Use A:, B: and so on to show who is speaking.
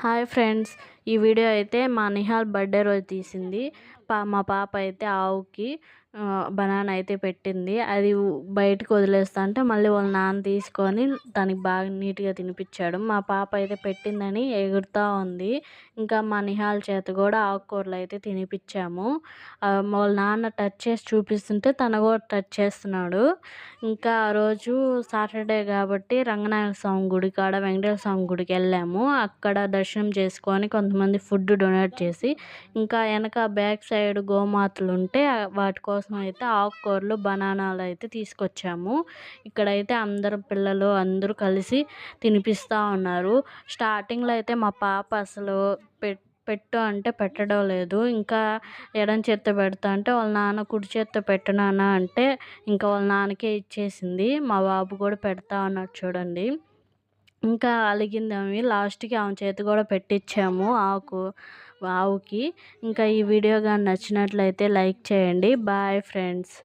A: Hi friends. ఈ video అయితే మా నిహాల్ బర్త్‌డే రోజు తీసింది. మా పాప అయితే ఆవుకి బనానా అయితే పెట్టింది. అది బయటకి వదిలేస్తుంటే మళ్ళీ వాళ్ళ నాన్న తీసుకొని దానికి బాగా నీట్‌గా తినిపించాడు. మా పాప అయితే పెట్టిందని ఎగురుతా ఉంది. ఇంకా మా నిహాల్ చేత కూడా ఆకుకూరలు అయితే తినిపించాము. వాళ్ళ నాన్న టచ్ చేసి చూపిస్తుంటే తను కూడా టచ్ చేస్తున్నాడు. ఇంకా ఆ రోజు సాటర్డే కాబట్టి రంగనాయక స్వామి గుడి కాడ వెంకటేశ్వర స్వామి గుడికి వెళ్ళాము. అక్కడ దర్శనం చేసుకొని కొంతమంది ఫుడ్ డొనేట్ చేసి, ఇంకా వెనక బ్యాక్ సైడ్ గోమాతలు ఉంటే వాటి కోసం అయితే ఆకుకూరలు, బనానాలు అయితే తీసుకొచ్చాము. ఇక్కడైతే అందరు పిల్లలు అందరూ కలిసి తినిపిస్తూ ఉన్నారు. స్టార్టింగ్లో అయితే మా పాప అసలు పెట్టు అంటే పెట్టడం లేదు. ఇంకా ఎడం చేత్తో పెడతా అంటే వాళ్ళ నాన్న కుడి చేత్తో పెట్టు నాన్న అంటే ఇంకా వాళ్ళ నాన్నకే ఇచ్చేసింది. మా బాబు కూడా పెడతా ఉన్నాడు చూడండి. ఇంకా అలిగింది ఆమె. లాస్ట్‌కి ఆమె చేతి కూడా పెట్టించాము ఆవుకి. ఇంకా ఈ వీడియో గాని నచ్చినట్లయితే లైక్ చేయండి. Bye friends.